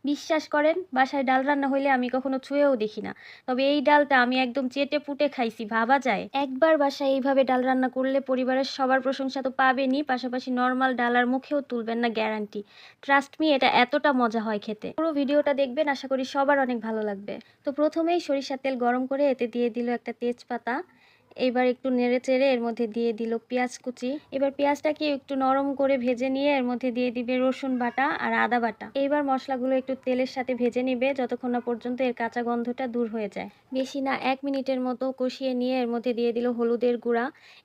বিশ্বাস করেন, বাসায় ডাল রান্না হইলে আমি কখনো ছুঁয়েও দেখি না। তবে এই ডালটা আমি একদম চেটে পুটে খাইছি, ভাবা যায়? একবার বাসায় এইভাবে ডাল রান্না করলে পরিবারের সবার প্রশংসা তো পাবেনই, পাশাপাশি নর্মাল ডাল আর মুখেও তুলবেন না, গ্যারান্টি। ট্রাস্ট মি, এটা এতটা মজা হয় খেতে। পুরো ভিডিওটা দেখবেন, আশা করি সবার অনেক ভালো লাগবে। তো প্রথমেই সরিষার তেল গরম করে এতে দিয়ে দিল একটা তেজপাতা। এবার একটু নেড়ে চেড়ে এর মধ্যে দিয়ে দিল পেঁয়াজ কুচি। এবার পেঁয়াজটাকে একটু নরম করে ভেজে নিয়ে এর মধ্যে দিয়ে দিবে রসুন বাটা আর আদা বাটা। এইবার মশলাগুলো একটু তেলের সাথে ভেজে নিবে যতক্ষণ না পর্যন্ত এর কাঁচা গন্ধটা দূর হয়ে যায়। বেশি না, 1 মিনিটের মতো কষিয়ে নিয়ে এর মধ্যে দিয়ে দিল হলুদের গুঁড়া।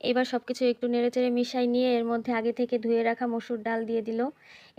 এবার সবকিছু একটু নেড়ে চেড়ে মিশাই নিয়ে এর মধ্যে আগে থেকে ধুয়ে রাখা মসুর ডাল দিয়ে দিল।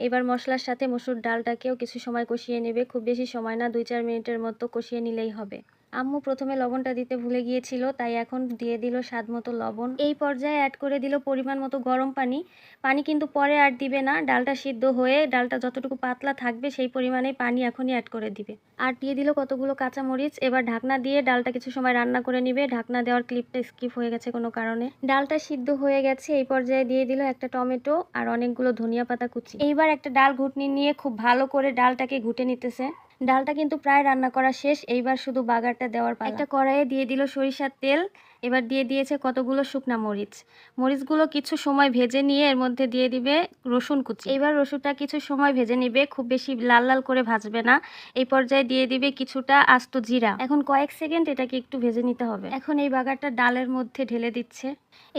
এবার মশলার সাথে মসুর ডালটাকেও কিছু সময় কষিয়ে নেবে, খুব বেশি সময় না, 2-4 মিনিটের মতো কষিয়ে নিলেই হবে। আম্মু প্রথমে লবণটা দিতে ভুলে গিয়েছিল, তাই এখন দিয়ে দিল স্বাদ মতো লবণ। এই পর্যায়ে অ্যাড করে দিল পরিমাণ মতো গরম পানি। পানি কিন্তু পরে আর দিবে না, ডালটা সিদ্ধ হয়ে ডালটা যতটুকু পাতলা থাকবে সেই পরিমাণেই পানি এখনই অ্যাড করে দিবে। আর দিয়ে দিল কতগুলো কাঁচামরিচ। এবার ঢাকনা দিয়ে ডালটা কিছু সময় রান্না করে নিবে। ঢাকনা দেওয়ার ক্লিপটা স্কিপ হয়ে গেছে কোনো কারণে। ডালটা সিদ্ধ হয়ে গেছে, এই পর্যায়ে দিয়ে দিল একটা টমেটো আর অনেকগুলো ধনিয়া পাতা কুচি। এইবার একটা ডাল ঘুটনি নিয়ে খুব ভালো করে ডালটাকে ঘুটে নিতেছে। ডালটা কিন্তু প্রায় রান্না করা শেষ, এইবার শুধু বাগারটা দেওয়ার পালা। একটা কড়াইয়ে দিয়ে দিল সরিষার তেল। এবার দিয়ে দিয়েছে কতগুলো শুকনা মরিচ। মরিচগুলো কিছু সময় ভেজে নিয়ে এর মধ্যে দিয়ে দিবে রসুন কুচি। এবার রসুনটা কিছু সময় ভেজে নিবে, খুব বেশি লাল লাল করে ভাজবে না। এই পর্যায়ে দিয়ে দিবে কিছুটা আস্ত জিরা। এখন কয়েক সেকেন্ড এটাকে একটু ভেজে নিতে হবে। এখন এই বাগারটা ডালের মধ্যে ঢেলে দিচ্ছে।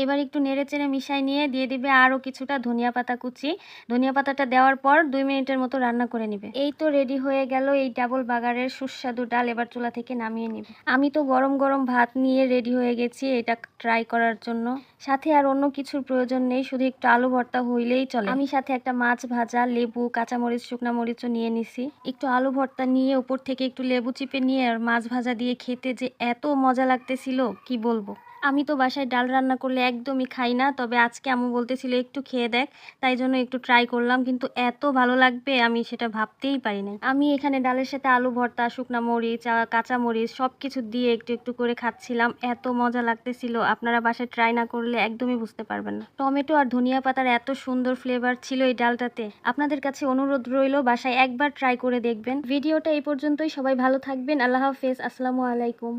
এবার একটু নেড়ে চেড়ে মিশাই নিয়ে দিয়ে দিবে আরও কিছুটা ধনিয়া পাতা কুচি। ধনিয়া পাতাটা দেওয়ার পর 2 মিনিটের মতো রান্না করে নিবে। এই তো রেডি হয়ে গেল এই ডাবল বাগারের সুস্বাদু ডাল। এবার চুলা থেকে নামিয়ে নিবে। আমি তো গরম গরম ভাত নিয়ে রেডি হয়ে গেছি এটা ট্রাই করার জন্য। সাথে আর অন্য কিছুর প্রয়োজন নেই, শুধু একটু আলু ভর্তা হইলেই চলে। আমি সাথে একটা মাছ ভাজা, লেবু, কাঁচামরিচ, শুকনা মরিচও নিয়ে নিছি। একটু আলু ভর্তা নিয়ে উপর থেকে একটু লেবু চিপে নিয়ে আর মাছ ভাজা দিয়ে খেতে যে এত মজা লাগতেছিল কি বলবো। আমি তো বাসায় ডাল রান্না করলে একদমই খাই না, তবে আজকে আম্মু বলতেছিল একটু খেয়ে দেখ, তাই জন্য একটু ট্রাই করলাম, কিন্তু এত ভালো লাগবে আমি সেটা ভাবতেই পারি নাই। আমি এখানে ডালের সাথে আলু ভর্তা, শুকনা মরিচ, কাঁচা মরিচ সব কিছু দিয়ে একটু একটু করে খাচ্ছিলাম, এত মজা লাগতেছিল। আপনারা বাসায় ট্রাই না করলে একদমই বুঝতে পারবেন না। টমেটো আর ধনিয়া পাতার এত সুন্দর ফ্লেভার ছিল এই ডালটাতে। আপনাদের কাছে অনুরোধ রইল বাসায় একবার ট্রাই করে দেখবেন। ভিডিওটা এই পর্যন্তই, সবাই ভালো থাকবেন, আল্লাহ হাফেজ, আসসালামু আলাইকুম।